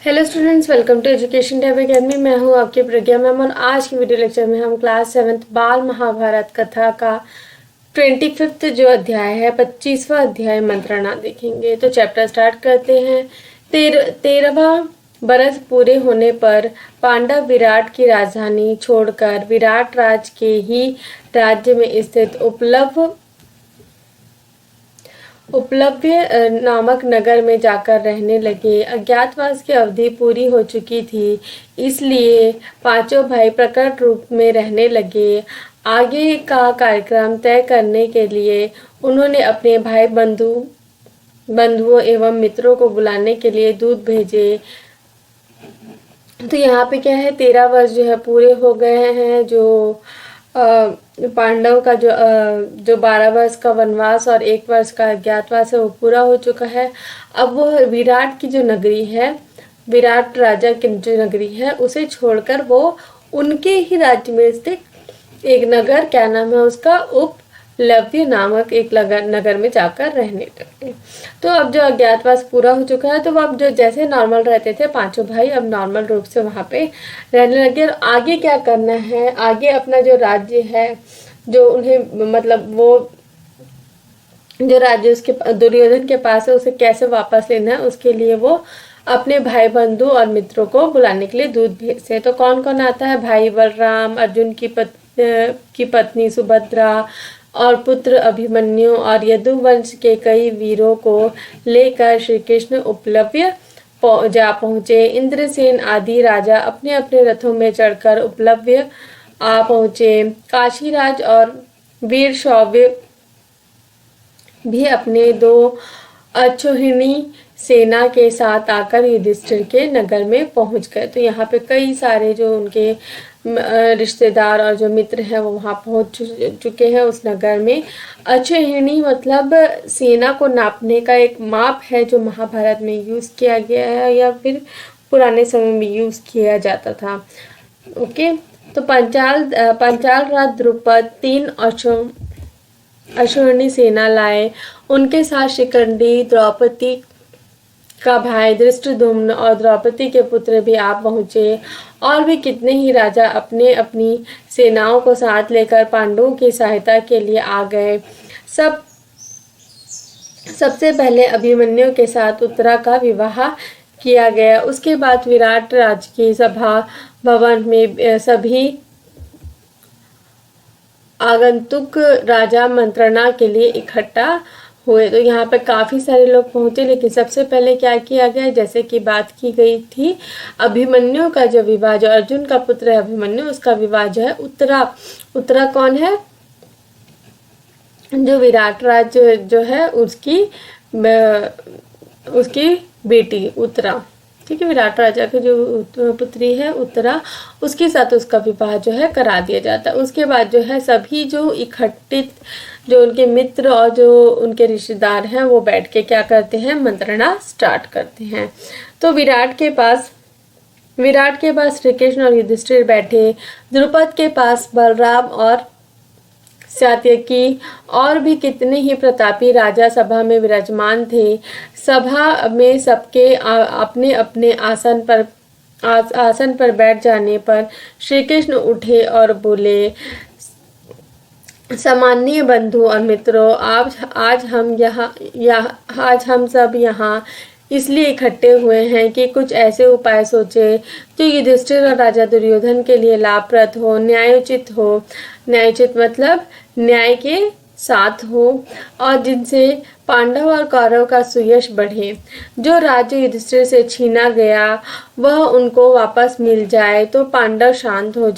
Hello students, welcome to education tab academy. मैं हूं आपकी प्रज्ञा मैम और आज की वीडियो लेक्चर में हम क्लास 7th बाल महाभारत कथा का 25th जो अध्याय है 25वां अध्याय मंत्रणा देखेंगे। तो चैप्टर स्टार्ट करते हैं। 13वां बरस पूरे होने पर पांडव विराट की राजधानी छोड़कर विराट राज के ही राज्य में स्थित उपलब्य नामक नगर में जाकर रहने लगे। अज्ञातवास की अवधि पूरी हो चुकी थी, इसलिए पांचों भाई प्रकट रूप में रहने लगे। आगे का कार्यक्रम तय करने के लिए उन्होंने अपने भाई बंधुओं एवं मित्रों को बुलाने के लिए दूत भेजे। तो यहाँ पे क्या है, 13 वर्ष जो है पूरे हो गए हैं। जो पांडव का जो 12 वर्ष का वनवास और 1 वर्ष का अज्ञातवास है वो पूरा हो चुका है। अब वो विराट की जो नगरी है, विराट राजा की जो नगरी है, उसे छोड़कर वो उनके ही राज्य में स्थित एक नगर, क्या नाम है उसका, उपलब्य नामक एक नगर में जाकर रहने लगे। तो अब जो अज्ञातवास पूरा हो चुका है, तो वो अब जो जैसे नॉर्मल रहते थे पांचों भाई, अब नॉर्मल रूप से वहां पे रहने लगे। और आगे क्या करना है, आगे अपना जो राज्य है, जो उन्हें मतलब वो जो राज्य उसके दुर्योधन के पास है, उसे कैसे वापस लेना है, उसके लिए वो अपने भाई बंधु और मित्रों को बुलाने के लिए दूत भेजते हैं। तो कौन कौन आता है, भाई बलराम, अर्जुन की पत्नी सुभद्रा और पुत्र अभिमन्यु और यदुवंश के कई वीरों को लेकर श्री कृष्ण उपलब्य जा पहुँचे। इंद्रसेन आदि राजा अपने अपने रथों में चढ़कर उपलब्य आ पहुँचे। काशीराज और वीर शौर्य भी अपने 2 अक्षौहिणी सेना के साथ आकर युधिष्ठिर के नगर में पहुंच गए। तो यहाँ पे कई सारे जो उनके रिश्तेदार और जो मित्र हैं वो वहाँ पहुंच चुके हैं उस नगर में। अक्षौहिणी मतलब सेना को नापने का एक माप है जो महाभारत में यूज किया गया है या फिर पुराने समय में यूज किया जाता था। ओके, तो पंचाल राज द्रुपद 3 अक्षौहिणी सेना लाए। उनके साथ शिखंडी, द्रौपदी का भाई धृष्टद्युम्न और द्रौपदी के पुत्र भी आ पहुंचे। और भी कितने ही राजा अपने अपनी सेनाओं को साथ लेकर पांडवों की सहायता के लिए आ गए। सबसे पहले अभिमन्यु के साथ उत्तरा का विवाह किया गया। उसके बाद विराट राज की सभा भवन में सभी आगंतुक राजा मंत्रणा के लिए इकट्ठा हुए। तो यहाँ पे काफी सारे लोग पहुंचे, लेकिन सबसे पहले क्या किया गया, जैसे कि बात की गई थी, अभिमन्यु का जो विवाह, जो अर्जुन का पुत्र है अभिमन्यु, उसका विवाह जो है उत्तरा कौन है, जो विराट राज जो है उसकी बेटी उत्तरा, ठीक है, विराट राजा की जो पुत्री है उत्तरा, उसके साथ उसका विवाह जो है करा दिया जाता है। उसके बाद जो है सभी जो इकट्ठित जो उनके मित्र और जो उनके रिश्तेदार हैं वो बैठ के क्या करते हैं, मंत्रणा स्टार्ट करते हैं। तो विराट के पास श्री कृष्ण और युधिष्ठिर बैठे। द्रुपद के पास बलराम और सात्यकी और भी कितने ही प्रतापी राजा सभा में विराजमान थे। सभा में सबके अपने अपने आसन पर बैठ जाने पर श्री कृष्ण उठे और बोले, सामान्य बंधु और मित्रों, आज हम सब यहाँ इसलिए इकट्ठे हुए हैं कि कुछ ऐसे उपाय सोचे जो युधिष्ठिर और राजा दुर्योधन के लिए लाभप्रद हो, न्यायोचित हो, न्यायोचित मतलब न्याय के साथ हो, और जिनसे पांडव और कौरव का सुयश बढ़े। जो राज्य युधिष्ठिर से छीना गया वह उनको वापस मिल जाए तो पांडव शांत हो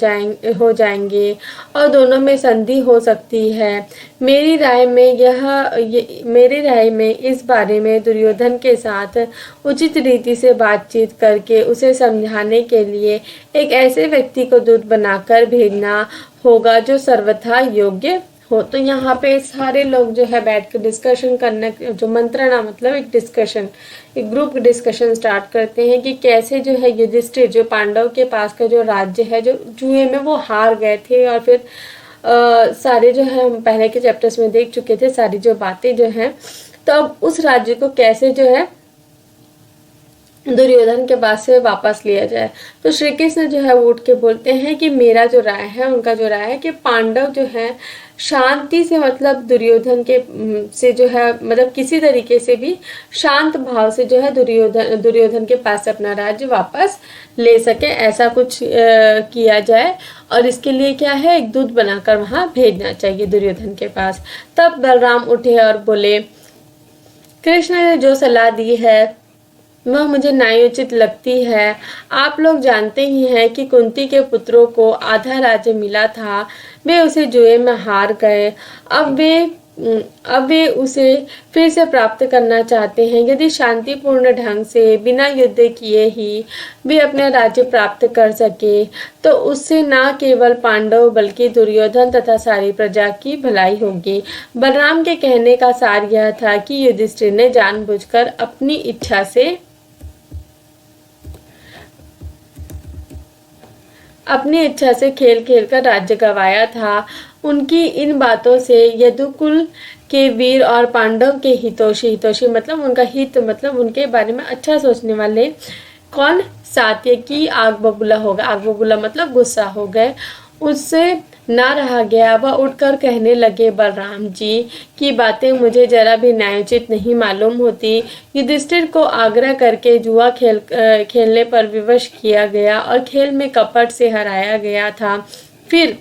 जाएंगे और दोनों में संधि हो सकती है। मेरी राय में इस बारे में दुर्योधन के साथ उचित रीति से बातचीत करके उसे समझाने के लिए एक ऐसे व्यक्ति को दूत बनाकर भेजना होगा जो सर्वथा योग्य हो। तो यहाँ पे सारे लोग जो है बैठ कर डिस्कशन करने, जो मंत्रणा मतलब एक डिस्कशन, एक ग्रुप डिस्कशन स्टार्ट करते हैं कि कैसे जो है युधिष्ठिर, जो पांडव के पास का जो राज्य है, जो जुए में वो हार गए थे, और फिर सारे जो है हम पहले के चैप्टर्स में देख चुके थे सारी जो बातें जो हैं, तो अब उस राज्य को कैसे जो है दुर्योधन के पास से वापस लिया जाए। तो श्री कृष्ण जो है वो उठ के बोलते हैं कि मेरा जो राय है, उनका जो राय है कि पांडव जो है शांति से, मतलब दुर्योधन के से जो है, मतलब किसी तरीके से भी शांत भाव से जो है दुर्योधन के पास अपना राज्य वापस ले सके, ऐसा कुछ किया जाए। और इसके लिए क्या है, एक दूत बनाकर वहां भेजना चाहिए दुर्योधन के पास। तब बलराम उठे और बोले, कृष्ण ने जो सलाह दी है वह मुझे न्यायोचित लगती है। आप लोग जानते ही हैं कि कुंती के पुत्रों को आधा राज्य मिला था, वे उसे जुए में हार गए। अब वे उसे फिर से प्राप्त करना चाहते हैं। यदि शांतिपूर्ण ढंग से बिना युद्ध किए ही वे अपने राज्य प्राप्त कर सके तो उससे न केवल पांडव बल्कि दुर्योधन तथा सारी प्रजा की भलाई होगी। बलराम के कहने का सार यह था कि युधिष्ठिर ने जानबूझकर अपनी इच्छा से खेल खेल कर राज्य गंवाया था। उनकी इन बातों से यदुकुल के वीर और पांडव के हितोषी मतलब उनका हित, मतलब उनके बारे में अच्छा सोचने वाले कौन, सात्यकी आग बबूला होगा। आग बबूला मतलब गुस्सा हो गए, उससे ना रहा गया। वह उठकर कहने लगे, बलराम जी की बातें मुझे जरा भी न्यायोचित नहीं मालूम होती। युधिष्ठिर को आग्रह करके जुआ खेलने पर विवश किया गया और खेल में कपट से हराया गया था। फिर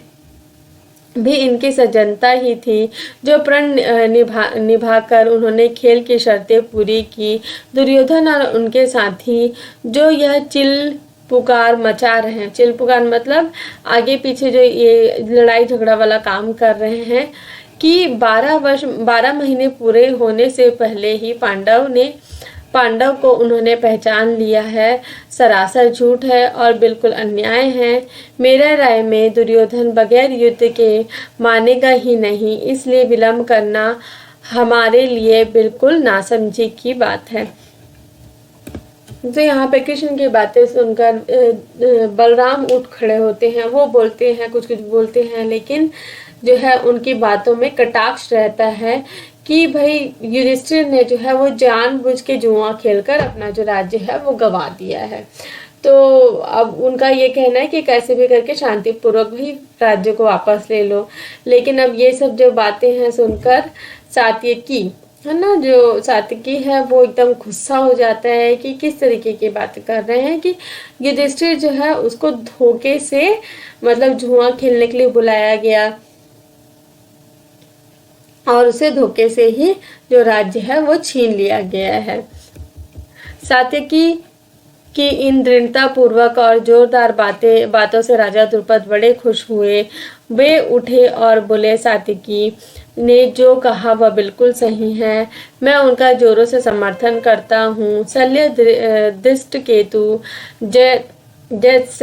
भी इनकी सज्जनता ही थी जो प्रण निभाकर उन्होंने खेल की शर्तें पूरी की। दुर्योधन और उनके साथी जो यह चिल पुकार मचा रहे हैं, चिल पुकार मतलब आगे पीछे जो ये लड़ाई झगड़ा वाला काम कर रहे हैं, कि 12 महीने पूरे होने से पहले ही पांडव को उन्होंने पहचान लिया है, सरासर झूठ है और बिल्कुल अन्याय है। मेरे राय में दुर्योधन बगैर युद्ध के मानेगा ही नहीं, इसलिए विलंब करना हमारे लिए बिल्कुल नासमझी की बात है। तो यहाँ पे कृष्ण की बातें सुनकर बलराम उठ खड़े होते हैं। वो बोलते हैं, कुछ कुछ बोलते हैं, लेकिन जो है उनकी बातों में कटाक्ष रहता है कि भाई युधिष्ठिर ने जो है वो जानबूझ के जुआ खेलकर अपना जो राज्य है वो गंवा दिया है। तो अब उनका ये कहना है कि कैसे भी करके शांतिपूर्वक भी राज्य को वापस ले लो। लेकिन अब ये सब जो बातें हैं सुनकर सात्यकी है ना, जो सात्यकी है वो एकदम गुस्सा हो जाता है कि किस तरीके की बात कर रहे हैं, कि युधिष्ठिर जो है उसको धोखे से, मतलब जुआ खेलने के लिए बुलाया गया और उसे धोखे से ही जो राज्य है वो छीन लिया गया है। सात्यकी की इन दृढ़ता पूर्वक और जोरदार बातों से राजा द्रुपद बड़े खुश हुए। वे उठे और बोले, सात्यकी ने जो कहा वह बिल्कुल सही है, मैं उनका जोरों से समर्थन करता हूँ। शल्य धृष्टकेतु जयद्रथ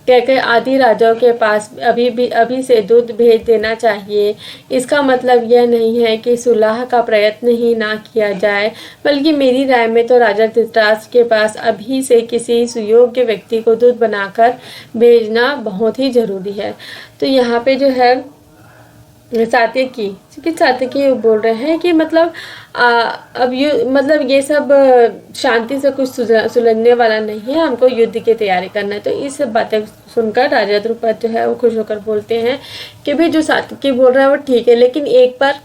कहके आदि राजाओं के पास अभी से दूत भेज देना चाहिए। इसका मतलब यह नहीं है कि सुलह का प्रयत्न ही ना किया जाए, बल्कि मेरी राय में तो राजा धृतराष्ट्र के पास अभी से किसी सुयोग्य व्यक्ति को दूत बनाकर भेजना बहुत ही जरूरी है। तो यहाँ पे जो है सात्यकी बोल रहे हैं कि मतलब अब मतलब ये सब शांति से कुछ सुलझने वाला नहीं है, हमको युद्ध की तैयारी करना है। तो इस सब बातें सुनकर राजा द्रुपद जो है वो खुश होकर बोलते हैं कि भाई जो सात्यकी बोल रहा है वो ठीक है, लेकिन एक बार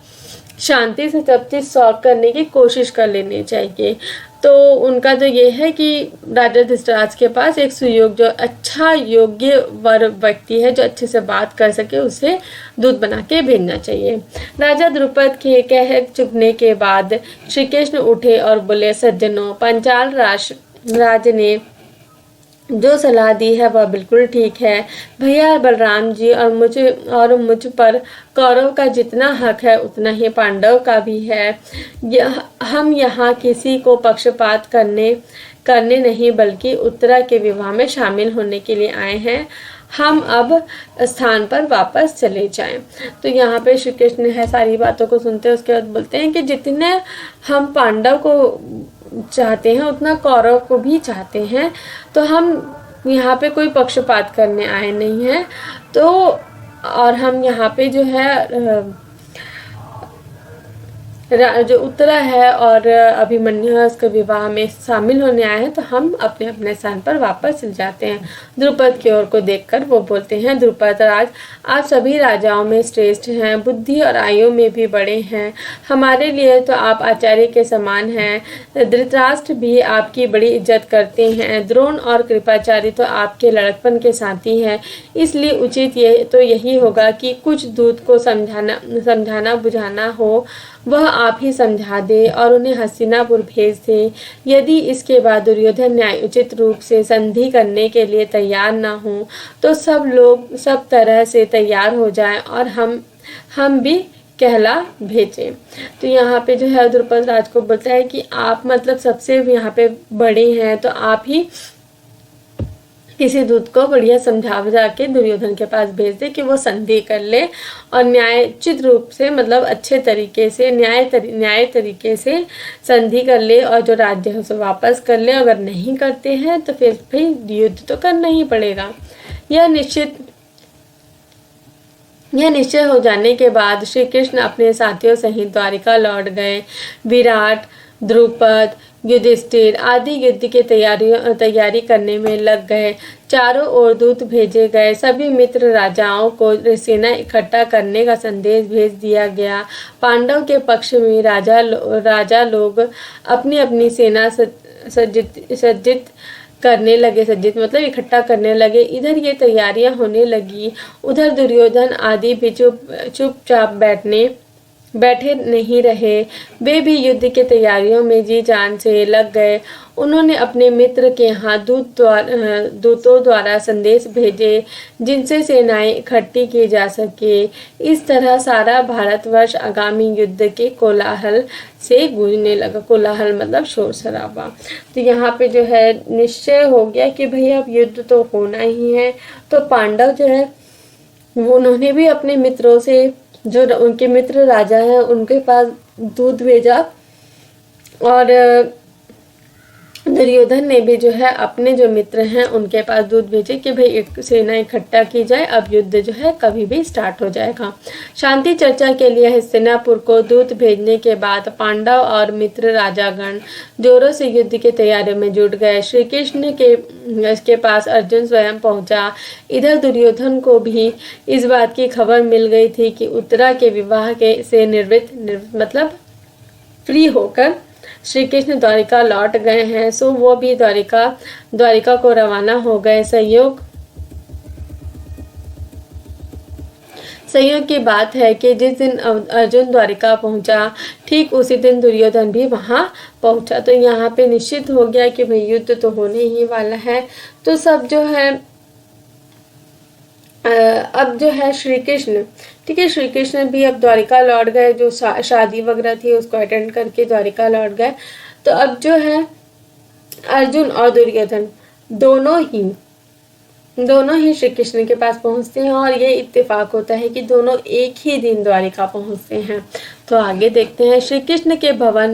शांति से सब चीज़ सॉल्व करने की कोशिश कर लेनी चाहिए। तो उनका जो ये है कि राजा धृतराष्ट्र के पास एक सुयोग, जो अच्छा योग्य वर व्यक्ति है जो अच्छे से बात कर सके, उसे दूत बना के भेजना चाहिए। राजा द्रुपद के कह चुकने के बाद श्री कृष्ण उठे और बोले, सज्जनों, पंचाल राज ने जो सलाह दी है वह बिल्कुल ठीक है। भैया बलराम जी और मुझ पर कौरव का जितना हक है उतना ही पांडव का भी है। हम यहाँ किसी को पक्षपात करने नहीं बल्कि उत्तरा के विवाह में शामिल होने के लिए आए हैं। हम अब स्थान पर वापस चले जाएं। तो यहाँ पे श्री कृष्ण है सारी बातों को सुनते हैं, उसके बाद बोलते हैं कि जितने हम पांडव को चाहते हैं उतना कौरव को भी चाहते हैं, तो हम यहाँ पे कोई पक्षपात करने आए नहीं हैं। तो और हम यहाँ पे जो है जो उत्तरा है और अभिमन्यु है उसके विवाह में शामिल होने आए हैं, तो हम अपने अपने स्थान पर वापस चल जाते हैं। द्रुपद की ओर को देखकर वो बोलते हैं, द्रुपद राज, आप सभी राजाओं में श्रेष्ठ हैं, बुद्धि और आयु में भी बड़े हैं, हमारे लिए तो आप आचार्य के समान हैं। धृतराष्ट्र भी आपकी बड़ी इज्जत करते हैं, द्रोण और कृपाचार्य तो आपके लड़कपन के साथी हैं, इसलिए उचित यही होगा कि कुछ दूत को समझाना बुझाना हो वह आप ही समझा दे और उन्हें हस्तिनापुर भेज दे। यदि इसके बाद दुर्योधन न्यायोचित रूप से संधि करने के लिए तैयार न हो तो सब लोग सब तरह से तैयार हो जाएं और हम भी कहला भेजें। तो यहाँ पे जो है द्रुपद राज को बोलता है कि आप मतलब सबसे यहाँ पे बड़े हैं, तो आप ही किसी दूत को बढ़िया समझा बुझा के दुर्योधन के पास भेज दे कि वो संधि कर ले और न्यायोचित रूप से मतलब अच्छे तरीके से न्याय तरीके से संधि कर ले और जो राज्य है उसे वापस कर ले। अगर नहीं करते हैं तो फिर युद्ध तो करना ही पड़ेगा। यह निश्चय हो जाने के बाद श्री कृष्ण अपने साथियों सहित द्वारिका लौट गए। विराट, द्रुपद, युधिष्ठिर आदि युद्ध की तैयारी करने में लग गए। चारों ओर दूत भेजे गए, सभी मित्र राजाओं को सेना इकट्ठा करने का संदेश भेज दिया गया। पांडव के पक्ष में राजा लोग अपनी अपनी सेना सज्जित करने लगे, सज्जित मतलब इकट्ठा करने लगे। इधर ये तैयारियां होने लगी, उधर दुर्योधन आदि भी चुपचाप बैठे नहीं रहे, वे भी युद्ध की तैयारियों में जी जान से लग गए। उन्होंने अपने मित्र के यहाँ दूतों द्वारा संदेश भेजे जिनसे सेनाएं इकट्ठी की जा सके। इस तरह सारा भारतवर्ष आगामी युद्ध के कोलाहल से गूंजने लगा। कोलाहल मतलब शोर शराबा। तो यहाँ पे जो है निश्चय हो गया कि भाई अब युद्ध तो होना ही है। तो पांडव जो है वो उन्होंने भी अपने मित्रों से, जो उनके मित्र राजा हैं उनके पास दूत भेजा और दुर्योधन ने भी जो है अपने जो मित्र हैं उनके पास दूत भेजे कि भाई एक सेना इकट्ठा की जाए, अब युद्ध जो है कभी भी स्टार्ट हो जाएगा। शांति चर्चा के लिए हस्तिनापुर को दूत भेजने के बाद पांडव और मित्र राजागण जोरों से युद्ध की तैयारियों में जुट गए। श्री कृष्ण के पास अर्जुन स्वयं पहुंचा। इधर दुर्योधन को भी इस बात की खबर मिल गई थी कि उत्तरा के विवाह से निवृत्त मतलब फ्री होकर श्री कृष्ण द्वारिका लौट गए हैं, सो वो भी द्वारिका को रवाना हो गए। संयोग की बात है कि जिस दिन अर्जुन द्वारिका पहुंचा ठीक उसी दिन दुर्योधन भी वहां पहुंचा। तो यहाँ पे निश्चित हो गया कि भाई युद्ध तो होने ही वाला है। तो सब जो है अब जो है श्री कृष्ण, ठीक है, श्री कृष्ण भी अब द्वारिका लौट गए, जो शादी वगैरह थी उसको अटेंड करके द्वारिका लौट गए। तो अब जो है अर्जुन और दुर्योधन दोनों ही श्री कृष्ण के पास पहुंचते हैं और ये इत्तेफाक होता है कि दोनों एक ही दिन द्वारिका पहुंचते हैं। तो आगे देखते हैं। श्री कृष्ण के भवन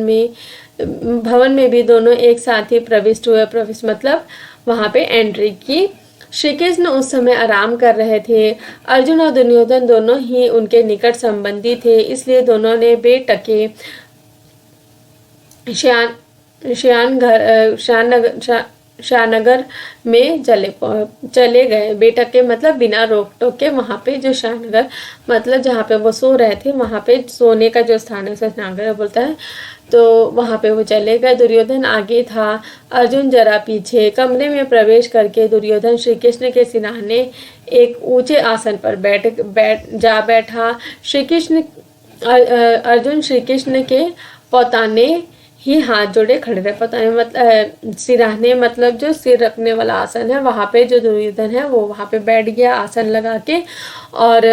में भी दोनों एक साथ ही प्रविष्ट हुए। प्रविष्ट मतलब वहां पे एंट्री की। श्री कृष्ण उस समय आराम कर रहे थे। अर्जुन और दुर्योधन दोनों ही उनके निकट संबंधी थे, इसलिए दोनों ने बेटके श्यानगर में चले गए। बेटके मतलब बिना रोक टोक के वहाँ पे जो श्यानगर मतलब जहाँ पे वो सो रहे थे, वहाँ पे सोने का जो स्थान है श्यानगर बोलता है, तो वहाँ पे वो चले गए। दुर्योधन आगे था, अर्जुन जरा पीछे। कमरे में प्रवेश करके दुर्योधन श्री कृष्ण के सिरहाने एक ऊंचे आसन पर बैठा। अर्जुन श्री कृष्ण के पौताने ही हाथ जोड़े खड़े रहे। पौताने मतलब सिरहाने मतलब जो सिर रखने वाला आसन है, वहाँ पे जो दुर्योधन है वो वहाँ पे बैठ गया आसन लगा के। और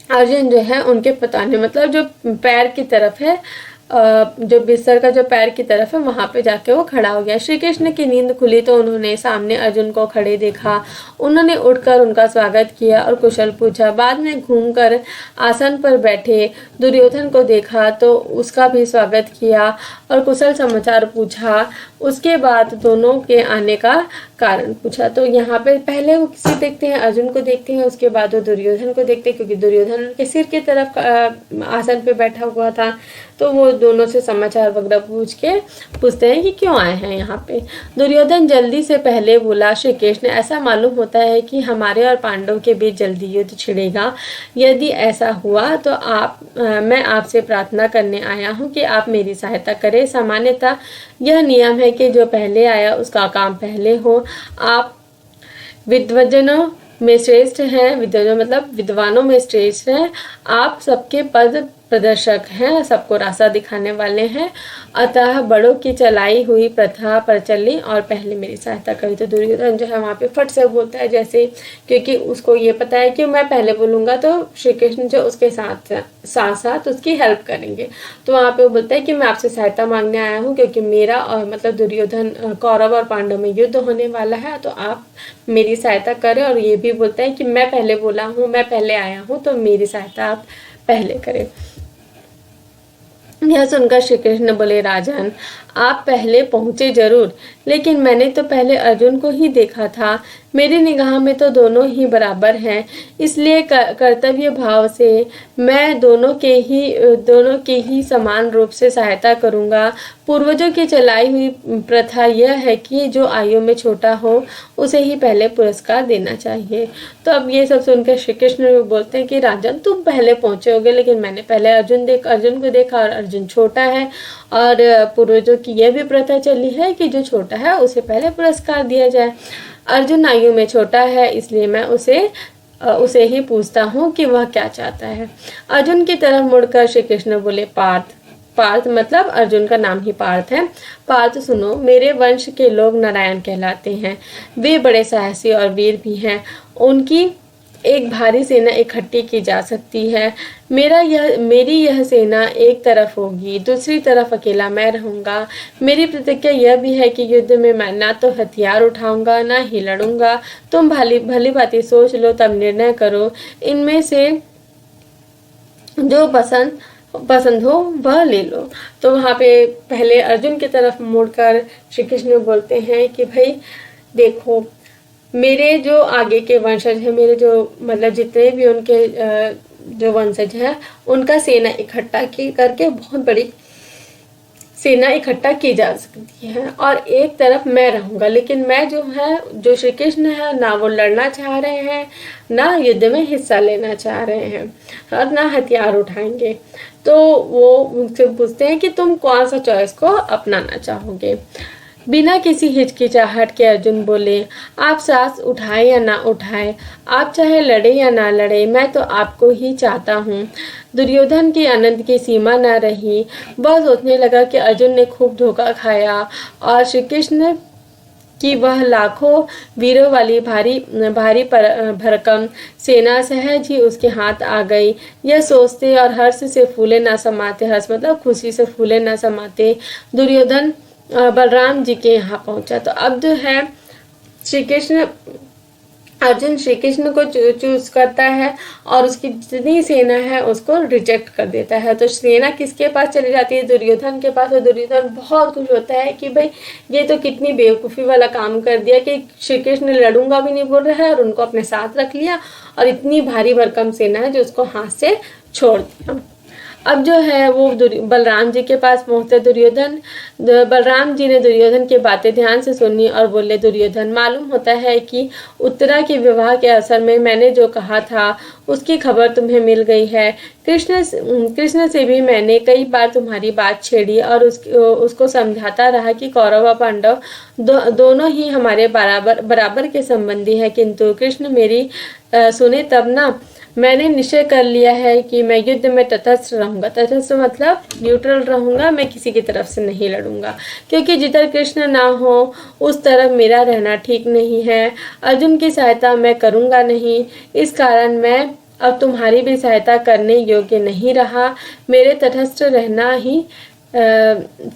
अर्जुन जो है उनके पताने मतलब जो पैर की तरफ है, जो बिस्तर का जो पैर की तरफ है वहाँ पे जाके वो खड़ा हो गया। श्री कृष्ण की नींद खुली तो उन्होंने सामने अर्जुन को खड़े देखा। उन्होंने उठकर उनका स्वागत किया और कुशल पूछा। बाद में घूमकर आसन पर बैठे दुर्योधन को देखा तो उसका भी स्वागत किया और कुशल समाचार पूछा। उसके बाद दोनों के आने का कारण पूछा। तो यहाँ पे पहले वो किसी देखते हैं, अर्जुन को देखते हैं, उसके बाद वो दुर्योधन को देखते हैं, क्योंकि दुर्योधन उनके सिर की तरफ आसन पे बैठा हुआ था। तो वो दोनों से समाचार वगैरह पूछते हैं कि क्यों आए हैं यहाँ पे। दुर्योधन जल्दी से पहले बोला, श्री कृष्ण, ऐसा मालूम होता है कि हमारे और पांडव के बीच जल्दी युद्ध छिड़ेगा। यदि ऐसा हुआ तो मैं आपसे प्रार्थना करने आया हूँ कि आप मेरी सहायता करें। सामान्यतः यह नियम है कि जो पहले आया उसका काम पहले हो। आप विद्वजनों में श्रेष्ठ हैं, विद्वजन मतलब विद्वानों में श्रेष्ठ हैं। आप सबके पद प्रदर्शक हैं, सबको रास्ता दिखाने वाले हैं। अतः बड़ों की चलाई हुई प्रथा पर चली और पहले मेरी सहायता करी। तो दुर्योधन जो है वहाँ पे फट से बोलता है, जैसे क्योंकि उसको ये पता है कि मैं पहले बोलूँगा तो श्री कृष्ण जो उसके साथ साथ उसकी हेल्प करेंगे। तो वहाँ पे वो बोलता है कि मैं आपसे सहायता मांगने आया हूँ, क्योंकि मेरा और मतलब दुर्योधन कौरव और पांडव में युद्ध होने वाला है, तो आप मेरी सहायता करें। और ये भी बोलता है कि मैं पहले बोला हूँ, मैं पहले आया हूँ, तो मेरी सहायता आप पहले करें। यह सुनकर श्री कृष्ण बोले, राजन, आप पहले पहुंचे जरूर, लेकिन मैंने तो पहले अर्जुन को ही देखा था। मेरी निगाह में तो दोनों ही बराबर हैं, इसलिए कर्तव्य भाव से मैं दोनों के ही समान रूप से सहायता करूंगा। पूर्वजों की चलाई हुई प्रथा यह है कि जो आयु में छोटा हो उसे ही पहले पुरस्कार देना चाहिए। तो अब ये सब सुनकर श्री कृष्ण बोलते हैं कि राजन, तुम पहले पहुंचे होगे, लेकिन मैंने पहले अर्जुन को देखा और अर्जुन छोटा है, और पूर्वजों की यह भी प्रथा चली है कि जो छोटा है उसे पहले पुरस्कार दिया जाए। अर्जुन आयु में छोटा है, इसलिए मैं उसे ही पूछता हूँ कि वह क्या चाहता है। अर्जुन की तरफ मुड़कर श्री कृष्ण बोले, पार्थ मतलब अर्जुन का नाम ही पार्थ है। पार्थ सुनो, मेरे वंश के लोग नारायण कहलाते हैं। वे बड़े साहसी और वीर भी हैं। उनकी एक भारी सेना इकट्ठी की जा सकती है। मेरी यह सेना एक तरफ होगी, दूसरी तरफ अकेला मैं रहूंगा। मेरी प्रतिज्ञा यह भी है कि युद्ध में मैं ना तो हथियार उठाऊंगा ना ही लड़ूंगा। तुम भली भांति सोच लो, तब निर्णय करो। इनमें से जो पसंद हो वह ले लो। तो वहाँ पे पहले अर्जुन की तरफ मुड़कर श्री कृष्ण बोलते हैं कि भाई देखो, मेरे जो आगे के वंशज हैं, मेरे जो मतलब जितने भी उनके जो वंशज हैं, उनका सेना इकट्ठा करके बहुत बड़ी सेना इकट्ठा की जा सकती है, और एक तरफ मैं रहूंगा। लेकिन मैं जो श्री कृष्ण है, ना वो लड़ना चाह रहे हैं, ना युद्ध में हिस्सा लेना चाह रहे हैं, और ना हथियार उठाएंगे। तो वो उनसे पूछते हैं कि तुम कौन सा चॉइस को अपनाना चाहोगे। बिना किसी हिचकिचाहट के अर्जुन बोले, आप सांस उठाए या ना उठाए, आप चाहे लड़े या ना लड़े, मैं तो आपको ही चाहता हूँ। दुर्योधन की आनंद की सीमा न रही। वह सोचने लगा कि अर्जुन ने खूब धोखा खाया और श्री कृष्ण कि वह लाखों वीरों वाली भारी भरकम सेना सहज ही उसके हाथ आ गई। यह सोचते और हर्ष से फूले न समाते, हर्ष मतलब खुशी से फूले न समाते, दुर्योधन बलराम जी के यहाँ पहुंचा। तो अब जो है अर्जुन श्री कृष्ण को चूज करता है और उसकी जितनी सेना है उसको रिजेक्ट कर देता है। तो सेना किसके पास चली जाती है? दुर्योधन के पास। और दुर्योधन बहुत खुश होता है कि भाई ये तो कितनी बेवकूफ़ी वाला काम कर दिया कि श्री कृष्ण लड़ूंगा भी नहीं बोल रहा है और उनको अपने साथ रख लिया, और इतनी भारी भरकम सेना है जो उसको हाथ से छोड़ दिया। अब जो है वो बलराम जी के पास पहुंचते दुर्योधन। बलराम जी ने दुर्योधन की बातें ध्यान से सुनी और बोले, दुर्योधन, मालूम होता है कि उत्तरा के विवाह के अवसर में मैंने जो कहा था उसकी खबर तुम्हें मिल गई है। कृष्ण से भी मैंने कई बार तुम्हारी बात छेड़ी और उसको समझाता रहा कि कौरव और पांडव दोनों ही हमारे बराबर के संबंधी हैं, किंतु कृष्ण मेरी सुने तब ना। मैंने निश्चय कर लिया है कि मैं युद्ध में तटस्थ रहूंगा। तटस्थ मतलब न्यूट्रल रहूंगा, मैं किसी की तरफ से नहीं लड़ूंगा, क्योंकि जिधर कृष्ण ना हो उस तरफ मेरा रहना ठीक नहीं है। अर्जुन की सहायता मैं करूंगा नहीं, इस कारण मैं अब तुम्हारी भी सहायता करने योग्य नहीं रहा। मेरे तटस्थ रहना ही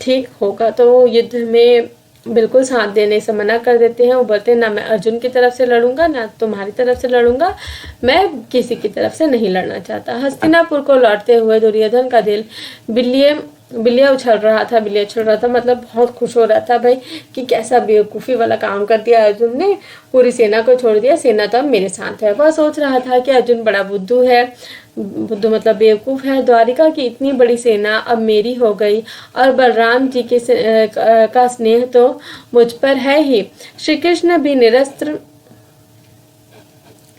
ठीक होगा। तो युद्ध में बिल्कुल साथ देने से मना कर देते हैं। वो बोलते हैं, ना मैं अर्जुन की तरफ से लड़ूंगा ना तुम्हारी तरफ से लड़ूंगा, मैं किसी की तरफ से नहीं लड़ना चाहता। हस्तिनापुर को लौटते हुए दुर्योधन का दिल बिल्लियों बिल्लियाँ उछल रहा था, बिल्लियाँ उछल रहा था, मतलब बहुत खुश हो रहा था भाई कि कैसा बेवकूफ़ी वाला काम कर दिया अर्जुन ने, पूरी सेना को छोड़ दिया, सेना तो अब मेरे साथ है। वह सोच रहा था कि अर्जुन बड़ा बुद्धू है, बुद्धू मतलब बेवकूफ़ है, द्वारिका की इतनी बड़ी सेना अब मेरी हो गई और बलराम जी के का स्नेह तो मुझ पर है ही। श्री कृष्ण भी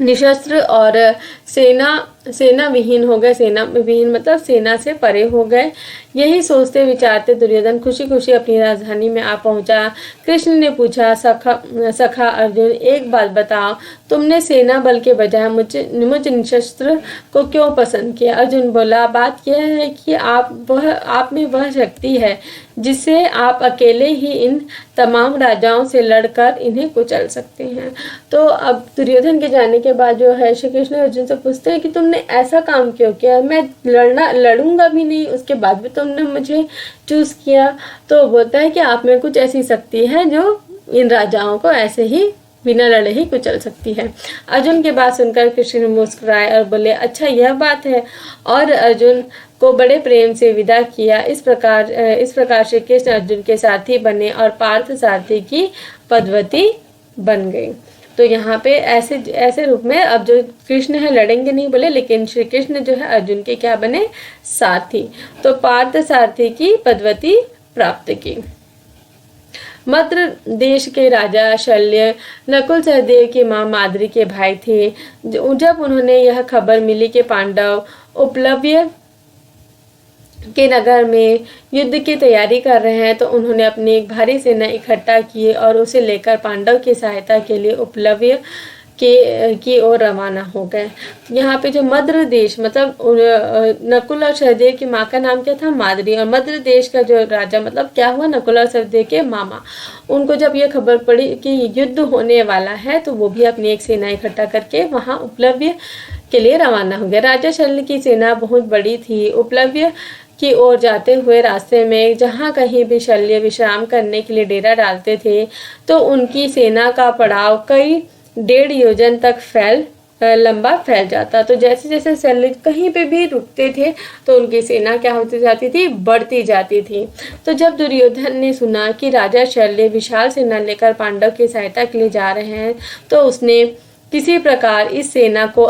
निशस्त्र और सेना विहीन हो गए, सेना विहीन मतलब सेना से परे हो गए। यही सोचते विचारते दुर्योधन खुशी खुशी अपनी राजधानी में आ पहुंचा। कृष्ण ने पूछा, सखा अर्जुन, एक बात बताओ, तुमने सेना बल के बजाय मुझ निशस्त्र को क्यों पसंद किया? अर्जुन बोला, बात यह है कि आप में वह शक्ति है जिससे आप अकेले ही इन तमाम राजाओं से लड़कर इन्हें कुचल सकते हैं। तो अब दुर्योधन के जाने के बाद जो है श्री कृष्ण अर्जुन से पूछते हैं कि तुमने ऐसा काम क्यों किया? मैं लड़ूंगा भी नहीं, उसके बाद भी तुमने मुझे चूज किया। तो बोलता है कि आप में कुछ ऐसी शक्ति है जो इन राजाओं को ऐसे ही बिना लड़े ही कुचल सकती है। अर्जुन की बात सुनकर कृष्ण मुस्कुराए और बोले, अच्छा यह बात है, और अर्जुन को बड़े प्रेम से विदा किया। इस प्रकार श्री कृष्ण अर्जुन के साथी बने और पार्थ सारथी की पदवती बन गई। तो यहाँ पे ऐसे रूप में अब जो कृष्ण है लड़ेंगे नहीं बोले, लेकिन श्री कृष्ण जो है अर्जुन के क्या बने? साथी। तो पार्थ सारथी की पदवती प्राप्त की। मद्र देश के राजा शल्य नकुल सहदेव की मां माद्री के भाई थे। जब उन्होंने यह खबर मिली कि पांडव उपलव्य के नगर में युद्ध की तैयारी कर रहे हैं, तो उन्होंने अपनी एक भारी सेना इकट्ठा की और उसे लेकर पांडव की सहायता के लिए उपलव्य की ओर रवाना हो गए। यहाँ पे जो मद्र देश मतलब नकुल और सहदेव की माँ का नाम क्या था? माद्री। और मद्र देश का जो राजा मतलब क्या हुआ? नकुल और सहदेव के मामा। उनको जब ये खबर पड़ी कि युद्ध होने वाला है, तो वो भी अपनी एक सेना इकट्ठा करके वहाँ उपलव्य के लिए रवाना हो गया। राजा शल्य की सेना बहुत बड़ी थी। उपलव्य की ओर जाते हुए रास्ते में जहाँ कहीं भी शल्य विश्राम करने के लिए डेरा डालते थे, तो उनकी सेना का पड़ाव कई 1.5 योजन तक लंबा फैल जाता। तो जैसे जैसे शल्य कहीं पे भी रुकते थे, तो उनकी सेना क्या होती जाती थी? बढ़ती जाती थी। तो जब दुर्योधन ने सुना कि राजा शल्य विशाल सेना लेकर पांडव की सहायता के लिए जा रहे हैं, तो उसने किसी प्रकार इस सेना को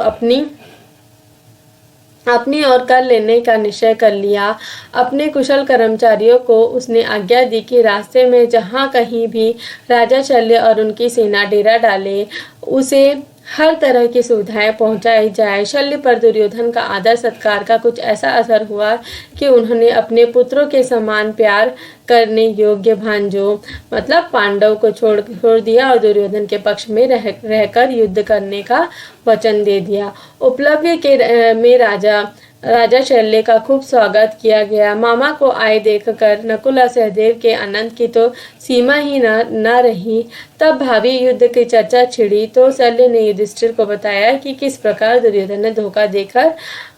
अपनी ओर कर लेने का निश्चय कर लिया। अपने कुशल कर्मचारियों को उसने आज्ञा दी कि रास्ते में जहाँ कहीं भी राजा शल्य और उनकी सेना डेरा डाले, उसे हर तरह की सुविधाएं पहुंचाई जाए। शल्य पर दुर्योधन का आदर सत्कार का कुछ ऐसा असर हुआ कि उन्होंने अपने पुत्रों के समान प्यार करने योग्य भांजों मतलब पांडव को छोड़ दिया और दुर्योधन के पक्ष में रहकर युद्ध करने का वचन दे दिया। उपलव्य के में राजा शल्य का खूब स्वागत किया गया। मामा को आए देखकर नकुल और सहदेव के आनंद की तो सीमा ही न रही। तब भावी युद्ध की चर्चा छिड़ी, तो शल्य ने युधिष्ठिर को बताया कि किस प्रकार दुर्योधन ने धोखा देकर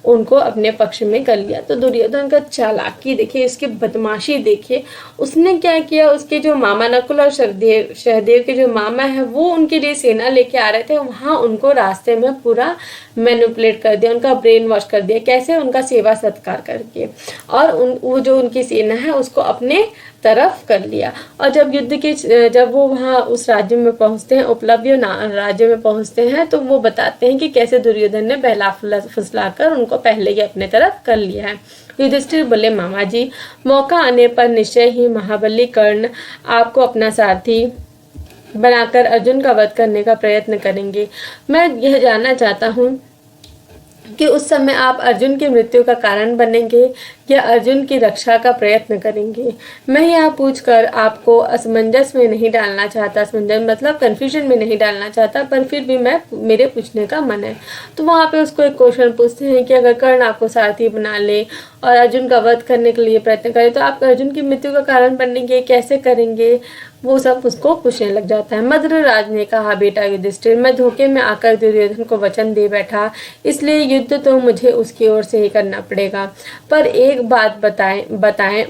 उनको अपने पक्ष में कर लिया। तो दुर्योधन का चालाकी देखिए, इसकी बदमाशी देखिए। उसने क्या किया, उसके जो मामा नकुल और सहदेव के जो मामा है, वो उनके लिए सेना लेके आ रहे थे, वहां उनको रास्ते में पूरा मैनिपुलेट कर दिया, उनका ब्रेन वॉश कर दिया। कैसे? उनका सेवा सत्कार करके, और वो जो उनकी सेना है उसको अपने तरफ कर लिया। और जब वो वहाँ उस राज्य में पहुंचते हैं, उपलव्य राज्य में पहुंचते हैं, तो वो बताते हैं कि कैसे दुर्योधन ने बहला फुसला कर उनको पहले ही अपने तरफ कर लिया है। युधिष्ठिर बोले, मामा जी, मौका आने पर निश्चय ही महाबली कर्ण आपको अपना सारथी बनाकर अर्जुन का वध करने का प्रयत्न करेंगे। मैं यह जानना चाहता हूँ कि उस समय आप अर्जुन की मृत्यु का कारण बनेंगे या अर्जुन की रक्षा का प्रयत्न करेंगे। मैं यह पूछकर आपको असमंजस में नहीं डालना चाहता, असमंजस मतलब कंफ्यूजन में नहीं डालना चाहता, पर फिर भी मेरे पूछने का मन है। तो वहाँ पे उसको एक क्वेश्चन पूछते हैं कि अगर कर्ण आपको सारथी बना ले और अर्जुन का वध करने के लिए प्रयत्न करे, तो आप अर्जुन की मृत्यु का कारण बनेंगे, कैसे करेंगे? वो सब उसको पूछने लग जाता है। मद्रराज ने कहा, बेटा युधिष्ठिर, मैं धोखे में आकर दुर्योधन को वचन दे बैठा, इसलिए युद्ध तो मुझे उसकी ओर से ही करना पड़ेगा। पर एक एक बात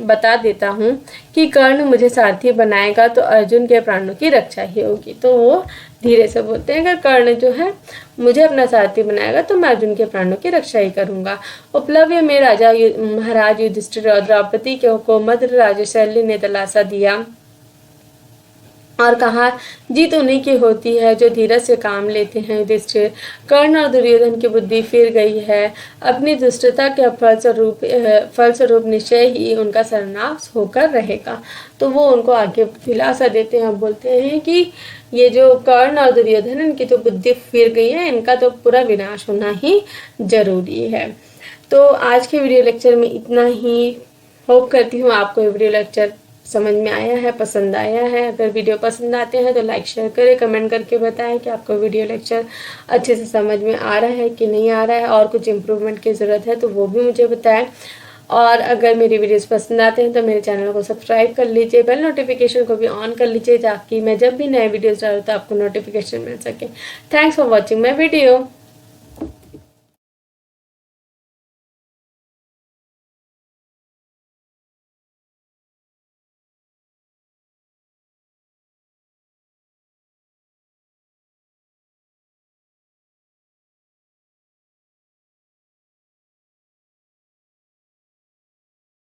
बता देता हूँ कि कर्ण मुझे सारथी बनाएगा तो अर्जुन के प्राणों की रक्षा ही होगी। तो वो धीरे से बोलते हैं कि कर्ण जो है मुझे अपना सारथी बनाएगा तो मैं अर्जुन के प्राणों की रक्षा ही करूंगा। उपलव्य में महाराज युधिष्ठिर और द्रौपदी को मद्र राजा शल्य ने दिलासा दिया और कहा, जीत उन्हीं की होती है जो धीरज से काम लेते हैं। युधिष्ठिर, कर्ण और दुर्योधन की बुद्धि फिर गई है। अपनी दुष्टता के फलस्वरूप निश्चय ही उनका सर्वनाश होकर रहेगा। तो वो उनको आगे दिलासा देते हैं और बोलते हैं कि ये जो कर्ण और दुर्योधन इनकी तो बुद्धि फिर गई है, इनका तो पूरा विनाश होना ही जरूरी है। तो आज के वीडियो लेक्चर में इतना ही। होप करती हूँ आपको ये वीडियो लेक्चर समझ में आया है, पसंद आया है। अगर वीडियो पसंद आते हैं तो लाइक शेयर करें, कमेंट करके बताएं कि आपको वीडियो लेक्चर अच्छे से समझ में आ रहा है कि नहीं आ रहा है और कुछ इम्प्रूवमेंट की ज़रूरत है तो वो भी मुझे बताएं। और अगर मेरी वीडियोस पसंद आते हैं तो मेरे चैनल को सब्सक्राइब कर लीजिए, बेल नोटिफिकेशन को भी ऑन कर लीजिए ताकि मैं जब भी नए वीडियोस डालूँ तो आपको नोटिफिकेशन मिल सके। Thanks for watching my video.